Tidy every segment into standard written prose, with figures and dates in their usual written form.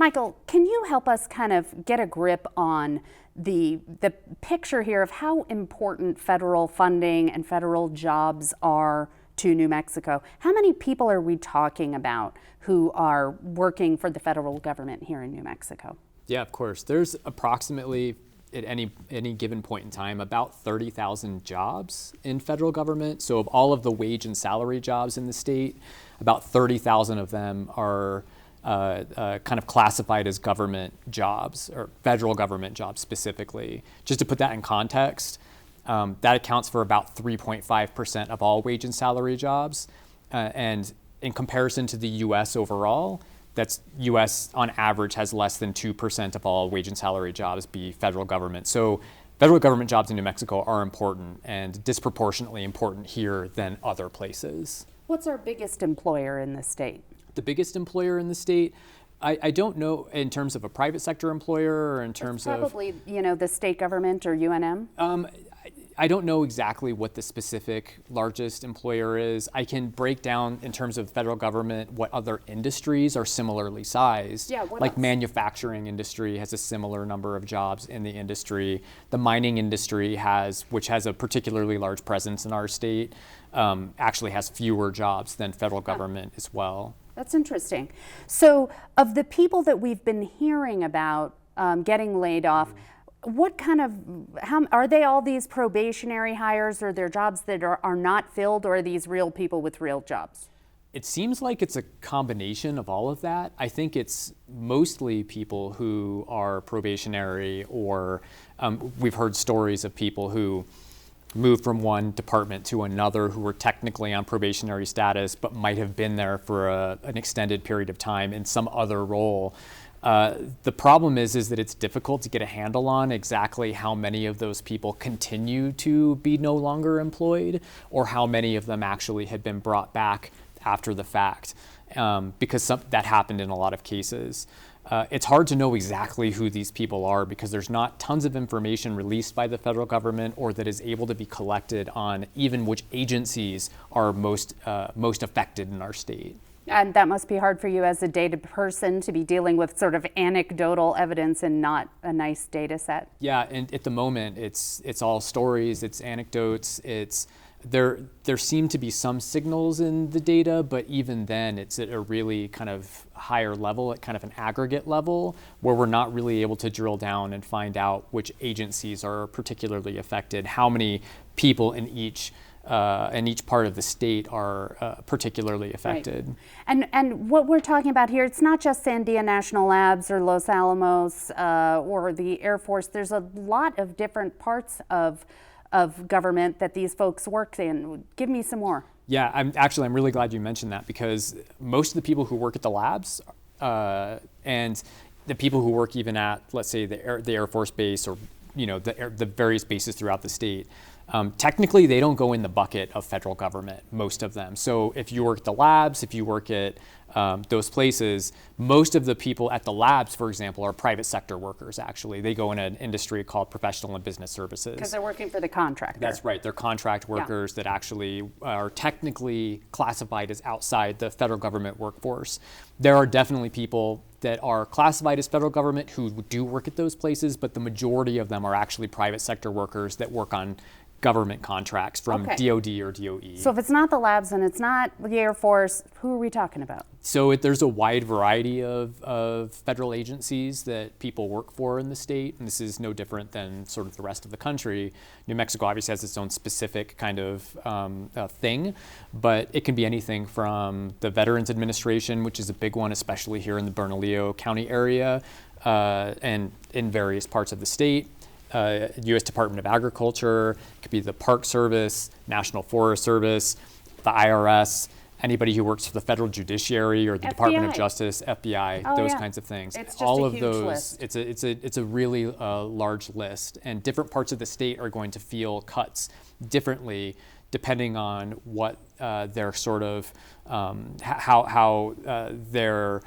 Michael, can you help us kind of get a grip on the picture here of how important federal funding and federal jobs are to New Mexico? How many people are we talking about who are working for the federal government here in New Mexico? Yeah, of course. There's approximately, at any given point in time, about 30,000 jobs in federal government. So of all of the wage and salary jobs in the state, about 30,000 of them are kind of classified as government jobs, or federal government jobs specifically. Just to put that in context, that accounts for about 3.5% of all wage and salary jobs. And in comparison to the US overall, that's US on average has less than 2% of all wage and salary jobs be federal government. So federal government jobs in New Mexico are important and disproportionately important here than other places. What's our biggest employer in the state? The biggest employer in the state, I don't know in terms of a private sector employer or in terms of... Probably, the state government or UNM? I don't know exactly what the specific largest employer is. I can break down in terms of federal government what other industries are similarly sized. Yeah, what like else? Manufacturing industry has a similar number of jobs in the industry. The mining industry which has a particularly large presence in our state, actually has fewer jobs than federal government as well. That's interesting. So of the people that we've been hearing about getting laid off, what kind of, how are they all these probationary hires, or their jobs that are not filled, or are these real people with real jobs? It seems like it's a combination of all of that. I think it's mostly people who are probationary, or we've heard stories of people who moved from one department to another who were technically on probationary status but might have been there for an extended period of time in some other role. The problem is that it's difficult to get a handle on exactly how many of those people continue to be no longer employed, or how many of them actually had been brought back after the fact, because that happened in a lot of cases. It's hard to know exactly who these people are because there's not tons of information released by the federal government or that is able to be collected on even which agencies are most affected in our state. And that must be hard for you as a data person to be dealing with sort of anecdotal evidence and not a nice data set. Yeah, and at the moment it's all stories, it's anecdotes, there seem to be some signals in the data, but even then it's at a really kind of higher level, at kind of an aggregate level, where we're not really able to drill down and find out which agencies are particularly affected, how many people in each part of the state are particularly affected. Right. And what we're talking about here, it's not just Sandia National Labs or Los Alamos or the Air Force. There's a lot of different parts of government that these folks work in. Give me some more. Yeah, I'm really glad you mentioned that, because most of the people who work at the labs and the people who work even at, let's say, the Air Force Base, or the various bases throughout the state, technically they don't go in the bucket of federal government, most of them. So if you work at the labs, if you work at those places, most of the people at the labs, for example, are private sector workers, actually. They go in an industry called professional and business services. Because they're working for the contractor. That's right. They're contract workers that actually are technically classified as outside the federal government workforce. There are definitely people that are classified as federal government who do work at those places, but the majority of them are actually private sector workers that work on government contracts from DOD or DOE. So if it's not the labs and it's not the Air Force, who are we talking about? So there's a wide variety of federal agencies that people work for in the state, and this is no different than sort of the rest of the country. New Mexico obviously has its own specific kind of thing, but it can be anything from the Veterans Administration, which is a big one, especially here in the Bernalillo County area, and in various parts of the state. U.S. Department of Agriculture, it could be the Park Service, National Forest Service, the IRS, anybody who works for the federal judiciary or the Department of Justice, FBI, those kinds of things. It's just all a of huge those, list. it's a really large list, and different parts of the state are going to feel cuts differently depending on what their sort of how their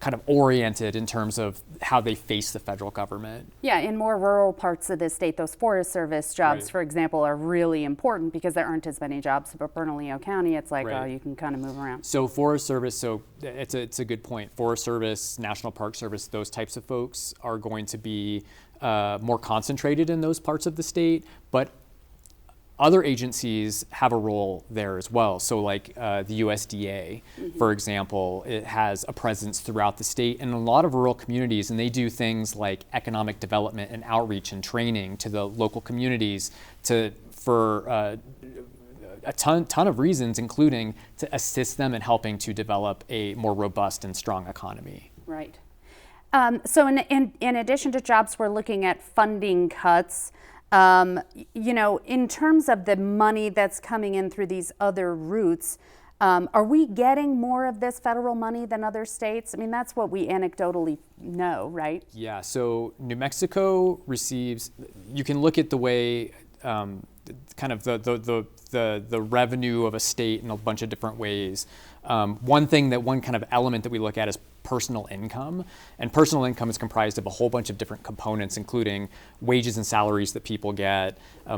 kind of oriented in terms of how they face the federal government. Yeah, in more rural parts of the state, those Forest Service jobs, Right. for example, are really important because there aren't as many jobs. But Bernalillo County, it's like, Right. oh, you can kind of move around. So Forest Service, so it's a good point. Forest Service, National Park Service, those types of folks are going to be more concentrated in those parts of the state, but other agencies have a role there as well. So like the USDA, for example, it has a presence throughout the state and a lot of rural communities, and they do things like economic development and outreach and training to the local communities for a ton of reasons, including to assist them in helping to develop a more robust and strong economy. Right. So in addition to jobs, we're looking at funding cuts. In terms of the money that's coming in through these other routes, are we getting more of this federal money than other states? I mean, that's what we anecdotally know, right? Yeah, so New Mexico receives, you can look at the way kind of the revenue of a state in a bunch of different ways. One kind of element that we look at is personal income, and personal income is comprised of a whole bunch of different components, including wages and salaries that people get,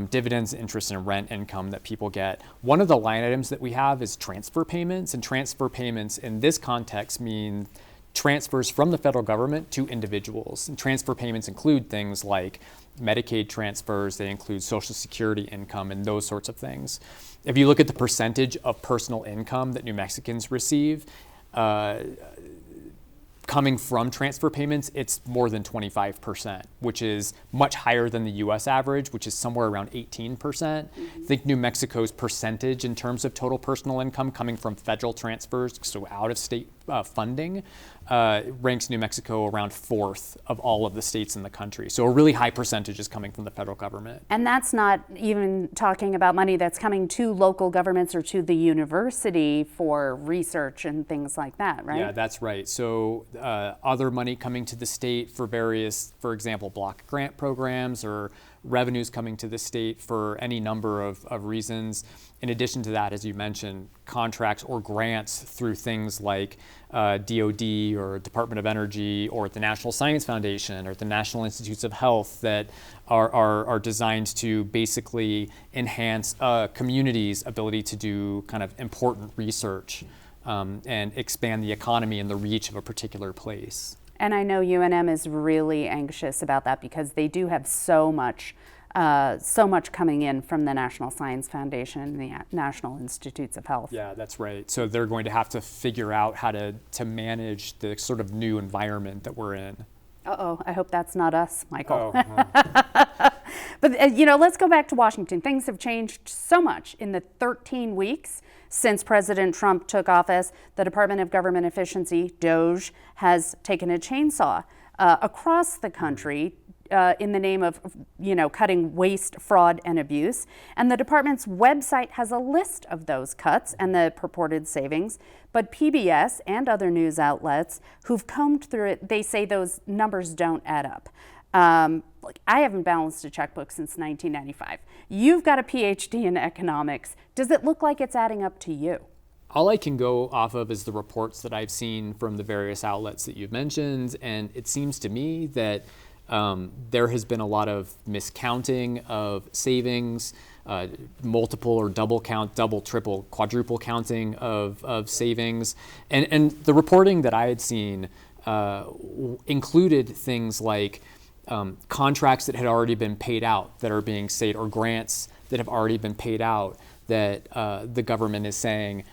dividends, interest, and rent income that people get. One of the line items that we have is transfer payments, and transfer payments in this context mean transfers from the federal government to individuals. And transfer payments include things like Medicaid transfers, they include Social Security income, and those sorts of things. If you look at the percentage of personal income that New Mexicans receive, coming from transfer payments, it's more than 25%, which is much higher than the US average, which is somewhere around 18%. I think New Mexico's percentage in terms of total personal income coming from federal transfers, so out of state funding, ranks New Mexico around 4th of all of the states in the country. So a really high percentage is coming from the federal government. And that's not even talking about money that's coming to local governments or to the university for research and things like that, right? Yeah, that's right. So other money coming to the state for various, for example, block grant programs, or revenues coming to the state for any number of reasons. In addition to that, as you mentioned, contracts or grants through things like DOD or Department of Energy or the National Science Foundation or the National Institutes of Health that are designed to basically enhance a community's ability to do kind of important research and expand the economy and the reach of a particular place. And I know UNM is really anxious about that because they do have so much coming in from the National Science Foundation and the National Institutes of Health. Yeah, that's right. So they're going to have to figure out how to manage the sort of new environment that we're in. Uh-oh, I hope that's not us, Michael. Oh, But, let's go back to Washington. Things have changed so much in the 13 weeks since President Trump took office. The Department of Government Efficiency, DOGE, has taken a chainsaw across the country in the name of, cutting waste, fraud, and abuse. And the department's website has a list of those cuts and the purported savings. But PBS and other news outlets who've combed through it, they say those numbers don't add up. I haven't balanced a checkbook since 1995. You've got a PhD in economics. Does it look like it's adding up to you? all I can go off of is the reports that I've seen from the various outlets that you've mentioned, and it seems to me that there has been a lot of miscounting of savings, multiple or double count, double, triple, quadruple counting of savings. And the reporting that I had seen included things like contracts that had already been paid out that are being saved, or grants that have already been paid out that the government is saying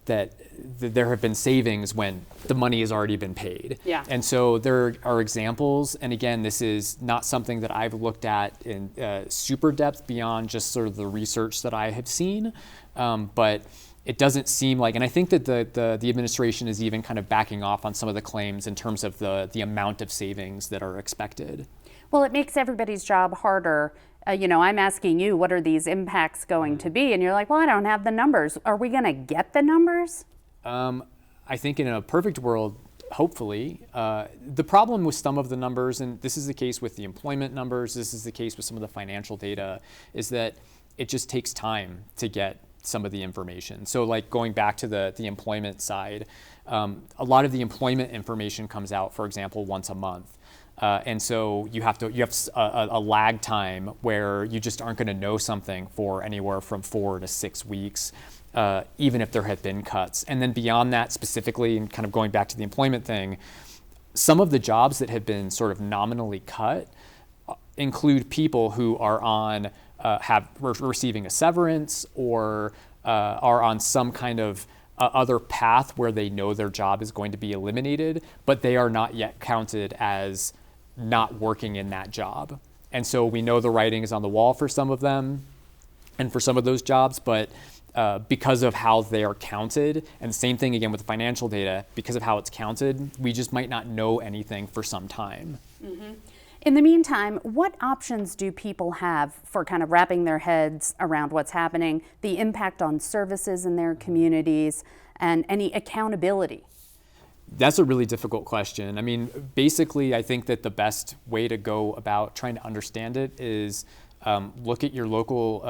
that there have been savings when the money has already been paid. Yeah. And so there are examples, and again, this is not something that I've looked at in super depth beyond just sort of the research that I have seen, but it doesn't seem like, and I think that the administration is even kind of backing off on some of the claims in terms of the amount of savings that are expected. Well, it makes everybody's job harder. I'm asking you, what are these impacts going to be? And you're like, well, I don't have the numbers. Are we going to get the numbers? I think in a perfect world, hopefully. The problem with some of the numbers, and this is the case with the employment numbers, this is the case with some of the financial data, is that it just takes time to get some of the information. So like going back to the employment side, a lot of the employment information comes out, for example, once a month. And so you have a lag time where you just aren't going to know something for anywhere from 4 to 6 weeks, even if there have been cuts. And then beyond that, specifically, and kind of going back to the employment thing, some of the jobs that have been sort of nominally cut include people who are on receiving a severance or are on some kind of other path where they know their job is going to be eliminated, but they are not yet counted as not working in that job. And so we know the writing is on the wall for some of them and for some of those jobs, but because of how they are counted, and same thing again with the financial data, because of how it's counted, we just might not know anything for some time. Mm-hmm. In the meantime, what options do people have for kind of wrapping their heads around what's happening, the impact on services in their communities, and any accountability? That's a really difficult question. I mean, basically, I think that the best way to go about trying to understand it is look at your local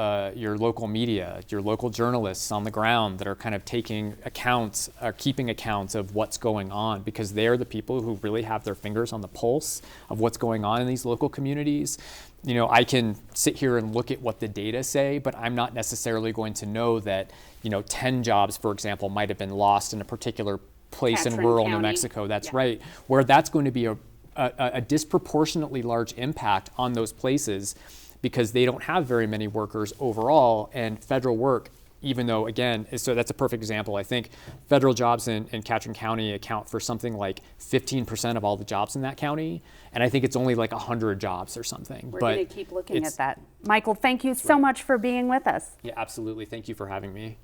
media, your local journalists on the ground that are kind of taking accounts, or keeping accounts of what's going on, because they're the people who really have their fingers on the pulse of what's going on in these local communities. You know, I can sit here and look at what the data say, but I'm not necessarily going to know that, 10 jobs, for example, might have been lost in a particular place in rural New Mexico. That's right, where that's going to be a disproportionately large impact on those places, because they don't have very many workers overall, and federal work, even though, again, so that's a perfect example. I think federal jobs in Catron County account for something like 15% of all the jobs in that county, and I think it's only like 100 jobs or something. We're going to keep looking at that. Michael, thank you so much for being with us. Yeah, absolutely. Thank you for having me.